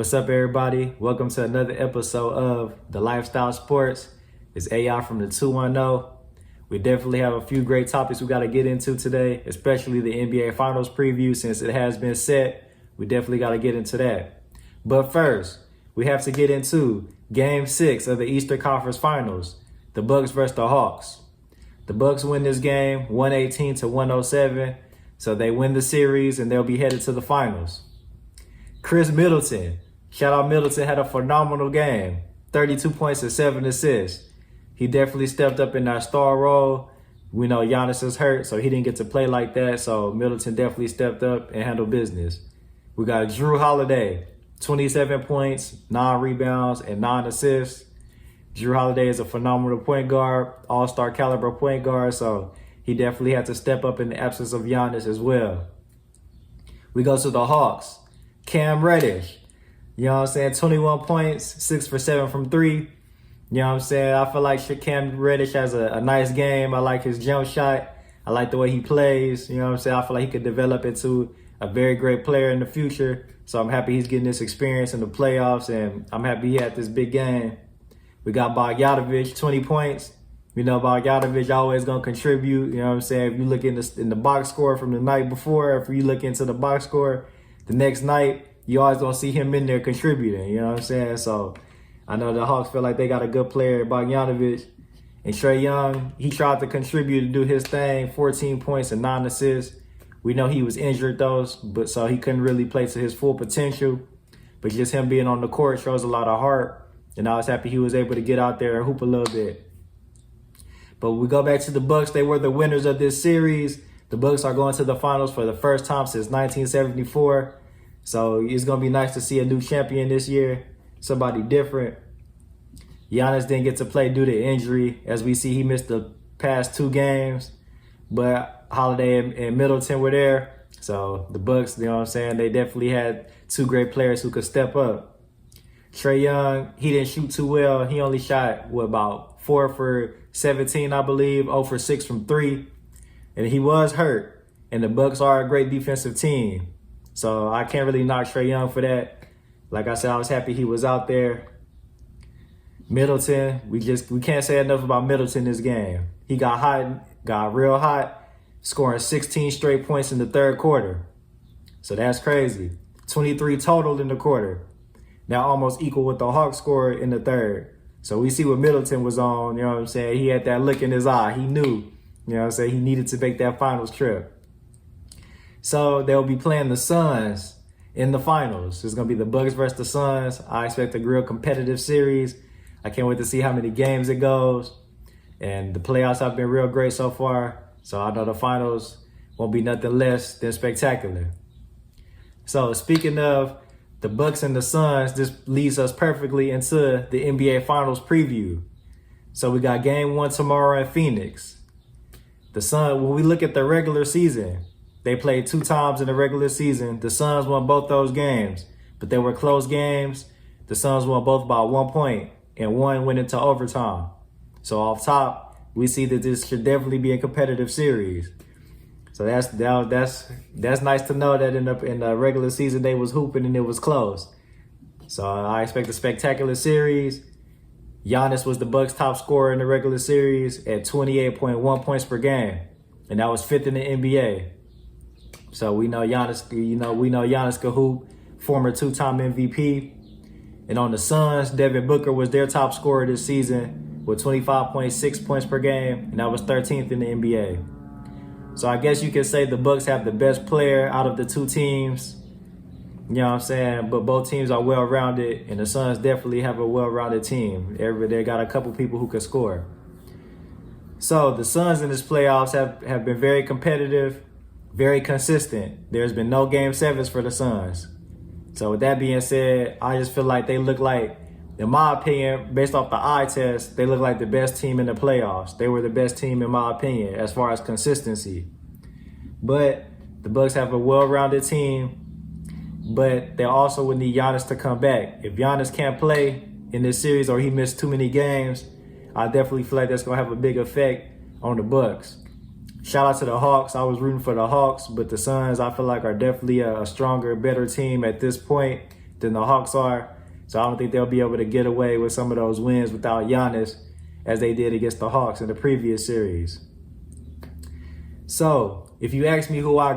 What's up, everybody? Welcome to another episode of The Lifestyle Sports. It's AI from the 210. We definitely have a few great topics we got to get into today, especially the NBA Finals preview. Since it has been set, we definitely got to get into that. But first, we have to get into Game 6 of the Eastern Conference Finals, the Bucks versus the Hawks. The Bucks win this game 118-107, so they win the series and they'll be headed to the finals. Khris Middleton, shout out Middleton, had a phenomenal game. 32 points and 7 assists. He definitely stepped up in that star role. We know Giannis is hurt, so he didn't get to play like that. So Middleton definitely stepped up and handled business. We got Jrue Holiday, 27 points, 9 rebounds, and 9 assists. Jrue Holiday is a phenomenal point guard, all-star caliber point guard, so he definitely had to step up in the absence of Giannis as well. We go to the Hawks. Cam Reddish, you know what I'm saying, 21 points, 6 for 7 from 3. You know what I'm saying? I feel like Cam Reddish has a nice game. I like his jump shot. I like the way he plays. You know what I'm saying? I feel like he could develop into a very great player in the future. So I'm happy he's getting this experience in the playoffs, and I'm happy he had this big game. We got Bogdanovich, 20 points. You know, Bogdanovich always going to contribute. You know what I'm saying? If you look in the box score from the night before, if you look into the box score the next night, you always going to see him in there contributing. You know what I'm saying? So I know the Hawks feel like they got a good player, Bogdanovich. And Trae Young, he tried to contribute to do his thing, 14 points and 9 assists. We know he was injured, though, but so he couldn't really play to his full potential. But just him being on the court shows a lot of heart. And I was happy he was able to get out there and hoop a little bit. But we go back to the Bucks. They were the winners of this series. The Bucks are going to the finals for the first time since 1974. So it's going to be nice to see a new champion this year, somebody different. Giannis didn't get to play due to injury. As we see, he missed the past 2 games. But Holiday and Middleton were there. So the Bucks, you know what I'm saying, they definitely had 2 great players who could step up. Trae Young, he didn't shoot too well. He only shot, about 4 for 17, I believe, 0 for 6 from 3. And he was hurt. And the Bucks are a great defensive team. So I can't really knock Trae Young for that. Like I said, I was happy he was out there. Middleton, we can't say enough about Middleton this game. He got hot, got real hot, scoring 16 straight points in the third quarter. So that's crazy. 23 total in the quarter. Now almost equal with the Hawks score in the third. So we see what Middleton was on, you know what I'm saying? He had that look in his eye. He knew, you know what I'm saying? He needed to make that finals trip. So they'll be playing the Suns in the finals. It's going to be the Bucks versus the Suns. I expect a real competitive series. I can't wait to see how many games it goes. And the playoffs have been real great so far. So I know the finals won't be nothing less than spectacular. So speaking of the Bucks and the Suns, this leads us perfectly into the NBA Finals preview. So we got Game 1 tomorrow in Phoenix. The Suns, when we look at the regular season, they played 2 times in the regular season. The Suns won both those games, but they were close games. The Suns won both by 1 point, and one went into overtime. So off top, we see that this should definitely be a competitive series. So that's nice to know that in the regular season they was hooping and it was close. So I expect a spectacular series. Giannis was the Bucks' top scorer in the regular series at 28.1 points per game, and that was 5th in the NBA. So we know Giannis could hoop, former 2-time MVP. And on the Suns, Devin Booker was their top scorer this season with 25.6 points per game, and that was 13th in the NBA. So I guess you could say the Bucks have the best player out of the 2 teams. You know what I'm saying? But both teams are well-rounded, and the Suns definitely have a well-rounded team. They got a couple people who can score. So the Suns in this playoffs have been very competitive, very consistent. There's been no Game 7s for the Suns. So with that being said, I just feel like they look like, in my opinion, based off the eye test, they look like the best team in the playoffs. They were the best team, in my opinion, as far as consistency. But the Bucks have a well-rounded team, but they also would need Giannis to come back. If Giannis can't play in this series or he missed too many games, I definitely feel like that's going to have a big effect on the Bucks. Shout out to the Hawks. I was rooting for the Hawks, but the Suns, I feel like, are definitely a stronger, better team at this point than the Hawks are. So I don't think they'll be able to get away with some of those wins without Giannis as they did against the Hawks in the previous series. So if you ask me who I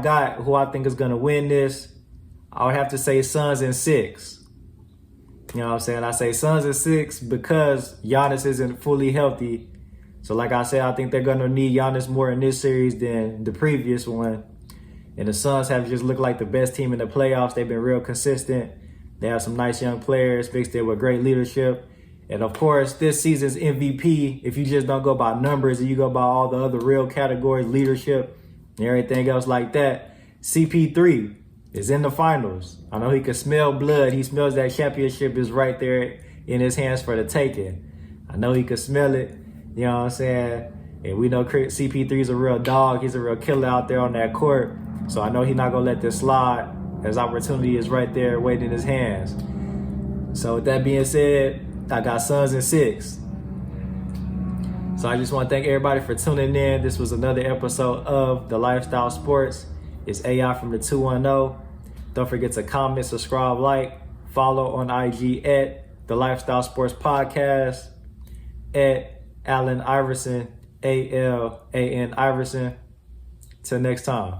think is going to win this, I would have to say Suns in 6. You know what I'm saying? I say Suns in 6 because Giannis isn't fully healthy. So like I said, I think they're going to need Giannis more in this series than the previous one. And the Suns have just looked like the best team in the playoffs. They've been real consistent. They have some nice young players mixed in with great leadership. And of course, this season's MVP, if you just don't go by numbers and you go by all the other real categories, leadership and everything else like that, CP3 is in the finals. I know he can smell blood. He smells that championship is right there in his hands for the taking. I know he can smell it. You know what I'm saying? And we know CP3 is a real dog. He's a real killer out there on that court. So I know he's not going to let this slide. His opportunity is right there waiting in his hands. So with that being said, I got Suns in 6. So I just want to thank everybody for tuning in. This was another episode of The Lifestyle Sports. It's AI from the 210. Don't forget to comment, subscribe, like, follow on IG at The Lifestyle Sports Podcast, at Allen Iverson, ALAN Iverson. Till next time.